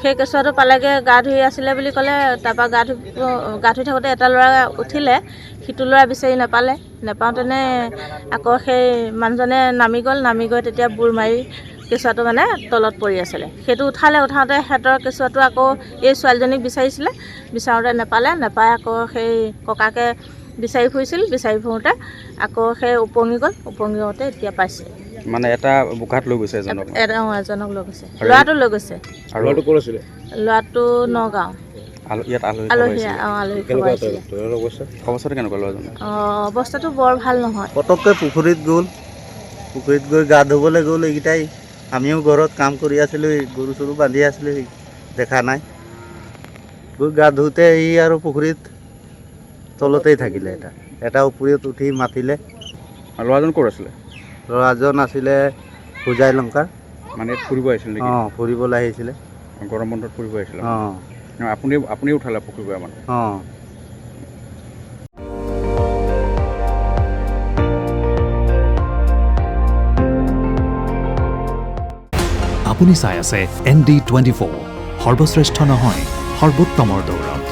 সেই কেঁচুৱাটো পালেগৈ গা ধুই আছিলে বুলি ক'লে। তাৰপৰা গা ধুই থাকোঁতে এটা ল'ৰা উঠিলে, সিটো ল'ৰা বিচাৰি নাপাওঁতেনে আকৌ সেই মানুহজনে নামি গৈ তেতিয়া বুৰ মাৰি কেঁচুৱাটো মানে তলত পৰি আছিলে। সেইটো উঠাওঁতে সিহঁতৰ কেঁচুৱাটো আকৌ এই ছোৱালীজনীক বিচাৰিছিলে, বিচাৰোঁতে নাপায় আকৌ সেই ককাকে বিচাৰি ফুৰোঁতে আকৌ সেই উপঙি যাওঁতে এতিয়া পাইছে। মানে এটা বোকাত লৈ গৈছে এজনক লৈ গৈছে, ল'ৰাটো লৈ গৈছে। আৰু ল'ৰাটো ক'ত আছিলে? ল'ৰাটো নগাঁও। ইয়াত আলহী খাব আহিছিলে। অৱস্থাটো কেনেকুৱা ল'ৰাজনৰ? অৱস্থাটো বৰ ভাল নহয়। পটককৈ পুখুৰীত গৈ গা ধুবলৈ গ'ল। এইকেইটাই আমিও ঘৰত কাম কৰি আছিলোঁ, গৰু চৰু বান্ধি আছিলোঁ, দেখা নাই। গৈ গা ধুওঁতে ই আৰু পুখুৰীত তলতেই থাকিলে। এটা পুখুৰীত উঠি মাতিলে। আৰু ল'ৰাজন ক'ত আছিলে? ল'ৰাজন আছিলে হোজাই লংকাৰ। মানে ইয়াত ফুৰিব আহিছিল নেকি? অঁ, ফুৰিবলৈ আহিছিলে। গৰম বন্ধত ফুৰিব আহিছিলে? অঁ। আপুনি উঠালে পুখুৰীৰ পৰা মানে? অঁ। আপুনি চাই আছে ND24, সৰ্বশ্ৰেষ্ঠ নহয়, সৰ্বোত্তমৰ দৌৰ।